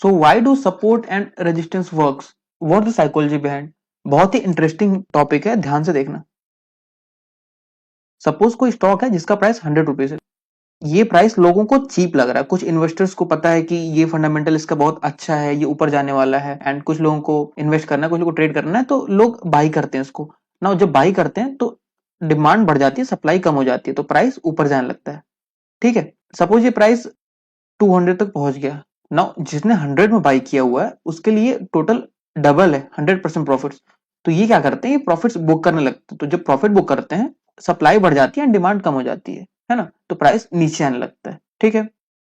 So why do support and resistance works, what the psychology behind? बहुत ही interesting topic है, ध्यान से देखना। सपोज कोई स्टॉक है जिसका प्राइस 100 रुपीज है। ये प्राइस लोगों को चीप लग रहा है, कुछ इन्वेस्टर्स को पता है कि ये फंडामेंटल इसका बहुत अच्छा है, ये ऊपर जाने वाला है, एंड कुछ लोगों को इन्वेस्ट करना है, कुछ लोगों को ट्रेड करना है, तो लोग बाई करते हैं इसको ना। जब बाई करते हैं तो डिमांड बढ़ जाती है, सप्लाई कम हो जाती है, तो प्राइस ऊपर जाने लगता है। ठीक है, सपोज ये प्राइस 200 तक पहुंच गया ना, जिसने 100 में बाई किया हुआ है उसके लिए टोटल डबल है, 100% प्रॉफिट। तो ये क्या करते हैं, ये प्रॉफिट्स बुक करने लगते हैं। तो जब प्रॉफिट बुक करते हैं, सप्लाई बढ़ जाती है एंड डिमांड कम हो जाती है ना, तो प्राइस नीचे आने लगता है। ठीक है,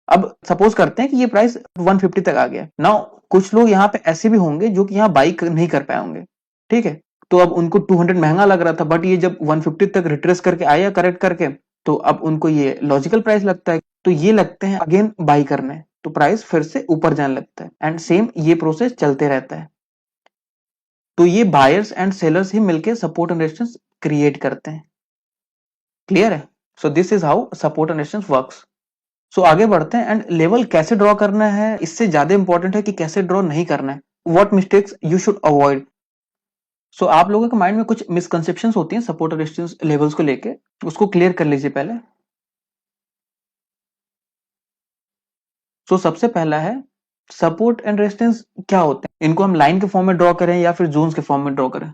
अब सपोज करते हैं कि ये प्राइस 150 तक आ गया ना। कुछ लोग यहाँ पे ऐसे भी होंगे जो कि यहाँ बाई नहीं कर पाए होंगे। ठीक है, तो अब उनको 200 महंगा लग रहा था, बट ये जब 150 तक रिट्रेस करके आया करेक्ट करके, तो अब उनको ये लॉजिकल प्राइस लगता है, तो ये लगते हैं अगेन बाई करने, तो प्राइस फिर से ऊपर जाने लगता है, एंड सेम ये प्रोसेस चलते रहता है। तो ये बायर्स एंड सेलर्स ही मिलके सपोर्ट एंड रेजिस्टेंस क्रिएट करते हैं। क्लियर है? So this is how support and resistance works. So आगे बढ़ते हैं, एंड लेवल कैसे ड्रॉ करना है, इससे ज्यादा इंपॉर्टेंट है कि कैसे ड्रॉ नहीं करना है, what mistakes you should avoid. So आप लोगों के माइंड में कुछ मिसकंसेप्शंस होती हैं सपोर्ट और रेजिस्टेंस लेवल्स को लेके, उसको क्लियर कर लीजिए पहले। सबसे पहला है, सपोर्ट एंड रेजिस्टेंस क्या होते हैं, इनको हम लाइन के फॉर्म में ड्रॉ करें या फिर जोन्स के फॉर्म में ड्रॉ करें।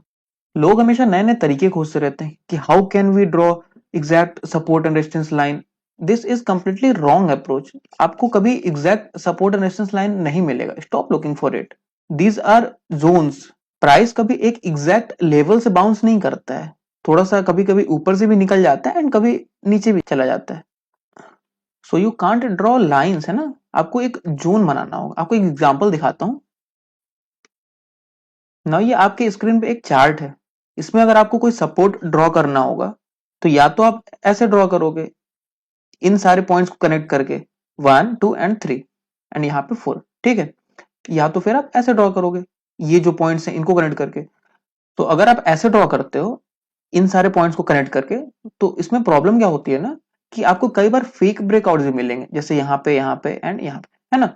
लोग हमेशा नए नए तरीके खोजते रहते हैं कि how can we draw exact support and resistance line. This is completely wrong approach. आपको कभी exact support and resistance line नहीं मिलेगा, stop looking for it. These are zones. Price कभी एक एग्जैक्ट लेवल से बाउंस नहीं करता है, थोड़ा सा कभी कभी ऊपर से भी निकल जाता है एंड कभी नीचे भी चला जाता है। So you can't draw lines, है ना, आपको एक जोन बनाना होगा। आपको एक एग्जांपल दिखाता हूं ना। ये आपके स्क्रीन पे एक चार्ट है, इसमें अगर आपको कोई सपोर्ट ड्रॉ करना होगा तो या तो आप ऐसे ड्रॉ करोगे, इन सारे पॉइंट्स को कनेक्ट करके 1 2 एंड 3 एंड यहाँ पे 4। ठीक है, या तो फिर आप ऐसे ड्रॉ करोगे, ये जो पॉइंट्स हैं इनको कनेक्ट करके। तो अगर आप ऐसे ड्रॉ करते हो इन सारे पॉइंट्स को कनेक्ट करके, तो इसमें प्रॉब्लम क्या होती है ना, कि आपको कई बार फेक ब्रेकआउट भी मिलेंगे, जैसे यहाँ पे एंड यहाँ पे, है ना।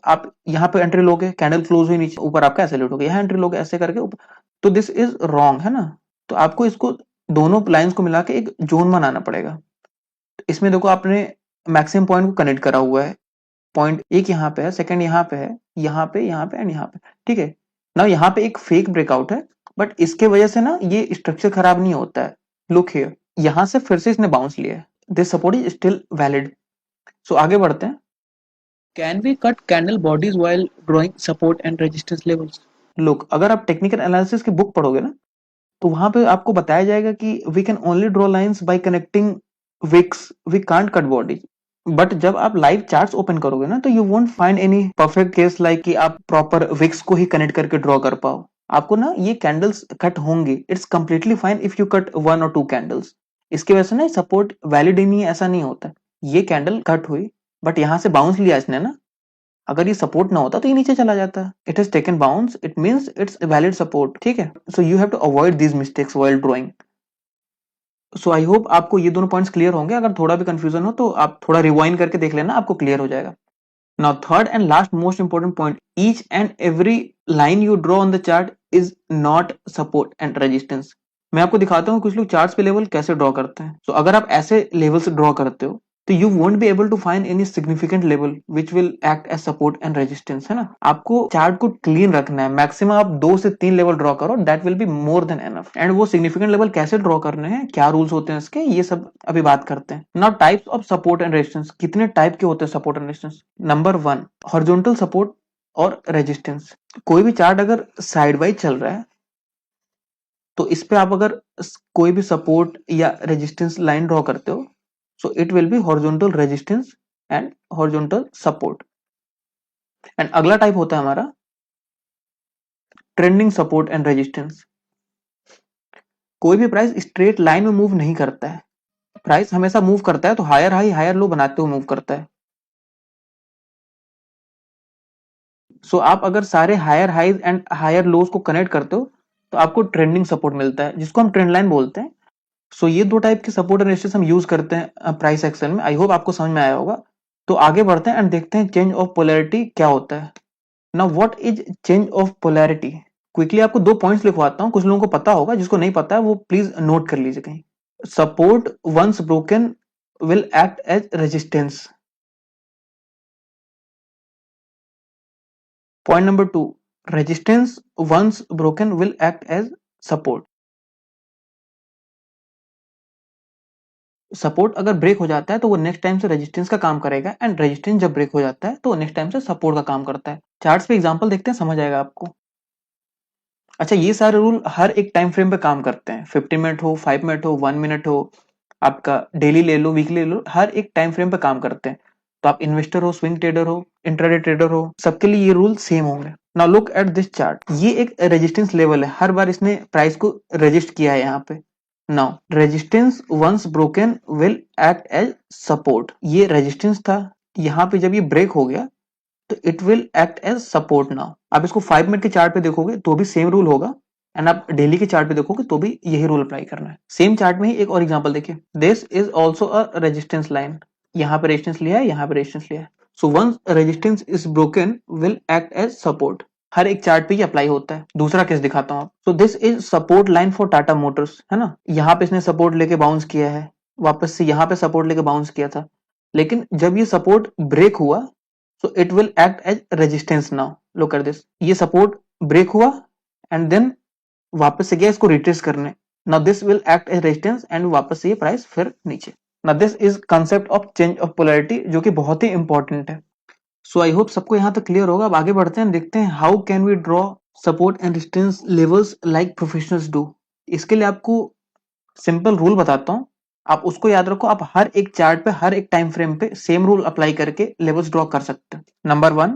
आप यहाँ पे एंट्री लोगे, कैंडल क्लोज हुई नीचे, ऊपर आपका ऐसे लूटोगे, यहाँ एंट्री लोगे ऐसे करके ऊपर। तो दिस इज रॉन्ग, है ना। तो आपको इसको दोनों लाइंस को मिला के एक जोन बनाना पड़ेगा। इसमें देखो आपने मैक्सिमम पॉइंट को कनेक्ट करा हुआ है, पॉइंट एक यहाँ पे है, सेकंड यहाँ पे है, यहाँ पे एंड यहाँ पे। ठीक है ना, यहाँ पे एक फेक ब्रेकआउट है, बट इसके वजह से ना ये स्ट्रक्चर खराब नहीं होता है। लुक हियर, यहाँ से फिर से इसने बाउंस लिया है, this support is still valid. So आगे बढ़ते हैं। Can we cut candle bodies while drawing support and resistance levels? Look, अगर आप टेक्निकल एनालिसिस की बुक पढ़ोगे ना, तो वहां पे आपको बताया जाएगा कि we can only draw lines by connecting wicks, we can't cut body. But जब आप लाइव चार्ट्स ओपन करोगे ना, तो you won't find any perfect case like कि आप प्रॉपर विक्स को ही कनेक्ट करके ड्रॉ कर पाओ। आपको ना ये कैंडल्स कट होंगी, it's completely fine if you cut 1 और 2 कैंडल्स। इसकी वजह से ना सपोर्ट वैलिड ही नहीं है, ऐसा नहीं होता। ये कैंडल कट हुई, बट यहां से बाउंस लिया इसने ना, अगर ये सपोर्ट ना होता तो ये नीचे चला जाता। It has taken bounce, it means it's valid support. ठीक है, so you have to avoid these mistakes while drawing. So I hope आपको ये दोनों पॉइंट्स क्लियर होंगे। अगर थोड़ा भी कंफ्यूजन हो तो आप थोड़ा रिवाइंड करके देख लेना, आपको क्लियर हो जाएगा। Now third and last most important point, each and every line you draw on the chart is not support and resistance. मैं आपको दिखाता हूँ कुछ लोग चार्ट्स पे लेवल कैसे ड्रॉ करते हैं। सो अगर आप ऐसे लेवल से ड्रॉ करते हो, तो you won't be able to find any significant level which will act as support and resistance, है ना। आपको चार्ट को क्लीन रखना है, मैक्सिमम आप 2 से 3 लेवल ड्रॉ करो, that will be more than enough. And वो सिग्निफिकेंट लेवल कैसे ड्रॉ करने हैं, क्या रूल्स होते हैं इसके, ये सब अभी बात करते हैं। Now types of support and resistance, कितने टाइप के होते हैं support and resistance. Number 1, horizontal support और रेजिस्टेंस। कोई भी चार्ट अगर साइड वाइज चल रहा है, तो इस पे आप अगर कोई भी सपोर्ट या रेजिस्टेंस लाइन ड्रॉ करते हो, so it will be horizontal resistance and horizontal support। And अगला टाइप होता है हमारा ट्रेंडिंग सपोर्ट एंड रेजिस्टेंस। कोई भी प्राइस स्ट्रेट लाइन में मूव नहीं करता है, प्राइस हमेशा मूव करता है तो हायर हाई हायर लो बनाते हुए मूव करता है। आप अगर सारे higher highs and higher lows को कनेक्ट करते हो, तो आपको ट्रेंडिंग सपोर्ट मिलता है, जिसको हम ट्रेंड लाइन बोलते हैं। ये दो टाइप के सपोर्ट एंड रेजिस्टेंस हम यूज करते हैं प्राइस एक्शन में। आई होप आपको समझ में आया होगा। तो आगे बढ़ते हैं एंड देखते हैं चेंज ऑफ पोलैरिटी क्या होता है। Now what is change of polarity? Quickly आपको 2 पॉइंट्स लिखवाता हूं, कुछ लोगों को पता होगा, जिसको नहीं पता है वो प्लीज नोट कर लीजिए कहीं। Support once broken will act as resistance. Point number 2, resistance once broken will act as support. Support अगर ब्रेक हो जाता है तो वो नेक्स्ट टाइम से रेजिस्टेंस का काम करेगा, एंड रेजिस्टेंस जब ब्रेक हो जाता है तो वो नेक्स्ट टाइम से सपोर्ट का काम करता है। चार्ट्स पे एग्जांपल देखते हैं, समझ आएगा आपको। अच्छा, ये सारे रूल हर एक टाइम फ्रेम पे काम करते हैं, 15 मिनट हो, 5 मिनट हो, 1 मिनट हो, आपका डेली ले लो, वीकली ले लो, हर एक टाइम फ्रेम पे काम करते हैं। तो आप इन्वेस्टर हो, स्विंग ट्रेडर हो, इंट्राडे ट्रेडर हो, सबके लिए ये रूल सेम होंगे। Now look at this chart, ये एक रेजिस्टेंस लेवल है, हर बार इसने प्राइस को रजिस्ट किया है यहाँ पे। Now resistance once broken will act as support, ये रेजिस्टेंस था, यहाँ पे जब ये ब्रेक हो गया तो it will act as support. Now आप इसको 5 मिनट के चार्ट पे देखोगे तो भी सेम रूल होगा, एंड आप डेली के चार्ट पे देखोगे तो भी यही रूल अप्लाई करना है। सेम चार्ट में ही एक और एग्जांपल देखिए, this is also a resistance line, यहाँ पे रेजिस्टेंस लिया है, यहाँ पे रेजिस्टेंस लिया है। So once resistance is broken will act as support, हर एक चार्ट पे ये अप्लाई होता है। दूसरा केस दिखाता हूँ। सो this is support line for Tata Motors, है ना, यहाँ पे इसने सपोर्ट लेके बाउंस किया है, वापस से यहाँ पे सपोर्ट लेके बाउंस किया था, लेकिन जब ये सपोर्ट ब्रेक हुआ so it will act as resistance. Now look at this, ये सपोर्ट ब्रेक हुआ एंड देन वापस से गया इसको रिट्रेस करने। Now this will act as resistance and वापस से ये प्राइस फिर नीचे। Now this is concept of change of polarity, जो कि बहुत ही इंपॉर्टेंट है। सो आई होप सबको यहाँ तक क्लियर होगा। अब आगे बढ़ते हैं, देखते हैं how can we draw support and resistance levels like professionals do. इसके लिए आपको सिंपल रूल बताता हूँ, आप उसको याद रखो। आप हर एक चार्ट पे, हर एक टाइम फ्रेम पे सेम रूल अप्लाई करके लेवल्स ड्रॉ कर सकते हैं। Number 1,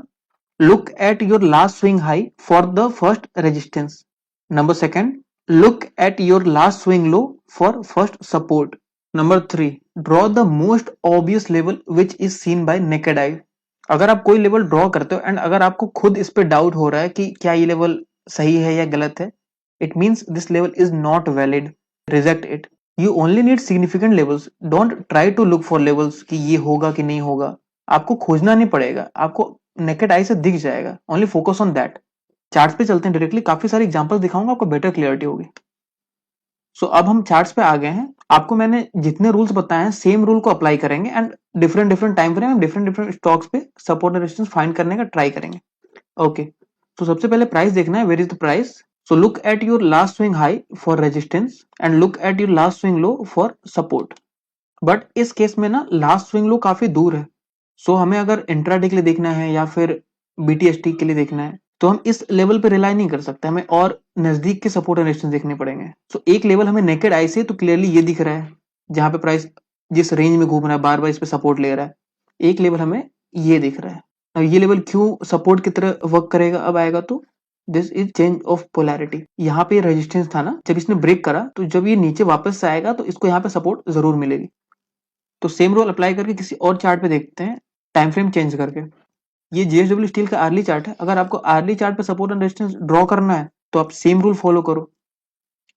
look at your last swing high for the first resistance. Number 2, look at your last swing low for first support. Number 3, draw the most obvious level which is seen by naked eye. अगर आप कोई level draw करते हो and अगर आपको खुद इस पे डाउट हो रहा है कि क्या ये लेवल सही है या गलत है, it means this level is not valid, reject it. You only need significant levels, don't try to look for levels कि ये होगा कि नहीं होगा। आपको खोजना नहीं पड़ेगा, आपको नेकेड आई से दिख जाएगा, only focus on that. Charts पे चलते हैं डायरेक्टली, काफी सारे एग्जांपल्स दिखाऊंगा, आपको बेटर क्लियरिटी होगी। सो अब हम चार्ट्स पे आ गए हैं। आपको मैंने जितने रूल्स बताए हैं सेम रूल को अप्लाई करेंगे and different different time frame, different different stocks पे सपोर्ट एंड रेजिस्टेंस फाइंड करने का ट्राई करेंगे। ओके, तो सबसे पहले प्राइस देखना है, where is the price. So look at your last swing high for resistance and look at your last swing low for support. But इस केस में ना लास्ट स्विंग लो काफी दूर है, सो हमें अगर इंट्राडे के लिए देखना है या फिर बीटीएसटी के लिए देखना है तो हम इस लेवल पे रिलाई नहीं कर सकते, हमें और नजदीक के सपोर्ट एंड रेजिस्टेंस देखने पड़ेंगे। सो एक लेवल हमें नेकेड आई से तो क्लियरली ये दिख रहा है, जहां पे प्राइस जिस रेंज में घूम रहा है, बार बार इस पे सपोर्ट ले रहा है। एक लेवल हमें ये दिख रहा है। अब ये लेवल क्यों सपोर्ट की तरह वर्क करेगा, अब आएगा तो this is change of polarity. यहाँ पे रेजिस्टेंस था ना, जब इसने ब्रेक करा तो जब ये नीचे वापस से आएगा तो इसको यहाँ पे सपोर्ट जरूर मिलेगी। तो सेम रूल अप्लाई करके किसी और चार्ट पे देखते हैं, टाइम फ्रेम चेंज करके। ये जेएसडब्ल्यू स्टील का आर्ली चार्ट है। अगर आपको आर्ली चार्ट पे सपोर्ट एंड रेजिस्टेंस ड्रॉ करना है तो आप सेम रूल फॉलो करो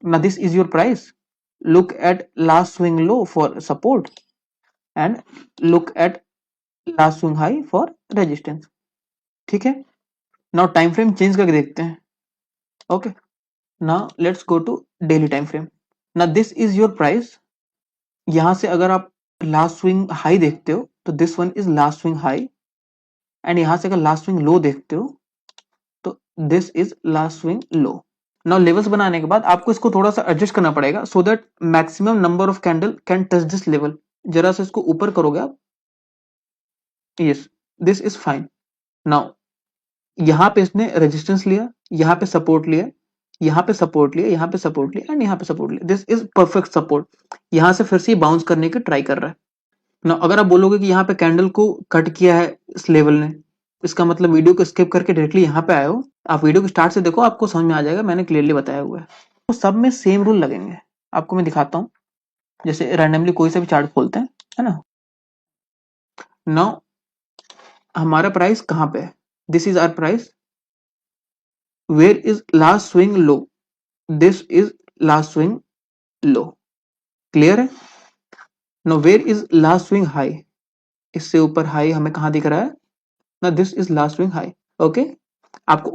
ना। This is your price, look at last swing low for support and look at last swing high for resistance. ठीक है, नाउ टाइम फ्रेम चेंज करके देखते हैं। Okay, now let's go to daily time frame. ना this is your price, यहां से अगर आप लास्ट स्विंग हाई देखते हो तो this one is last swing high, and यहां से अगर लास्ट स्विंग लो देखते हो तो this is last swing low. Now levels बनाने के बाद आपको इसको थोड़ा सा एडजस्ट करना पड़ेगा so that maximum number of candle can touch this level. जरा सा इसको ऊपर करोगे आप, yes, this is fine. Now यहां पे इसने रेजिस्टेंस लिया, यहां पे सपोर्ट लिया, यहां पे सपोर्ट लिया, यहां पे सपोर्ट लिया एंड यहां पे सपोर्ट लिया, दिस इज परफेक्ट सपोर्ट। यहां से फिर से बाउंस करने की ट्राई कर रहा है ना। अगर आप बोलोगे कि यहाँ पे कैंडल को कट किया है इस लेवल ने, इसका मतलब वीडियो को स्किप करके डायरेक्टली यहाँ पे आए हो। आप वीडियो को स्टार्ट से देखो, आपको समझ में आ जाएगा, मैंने क्लियरली बताया हुआ है। तो सब में सेम रूल लगेंगे। आपको मैं दिखाता हूँ, जैसे रैंडमली कोई सा भी चार्ट खोलते हैं, है ना। नाउ हमारा प्राइस कहाँ पे है, this is our price, where is last swing low, this is last swing low, clear है। Now where is last swing high, इससे ऊपर हाई हमें कहाँ दिख रहा है ना, this is last swing high. Okay, आपको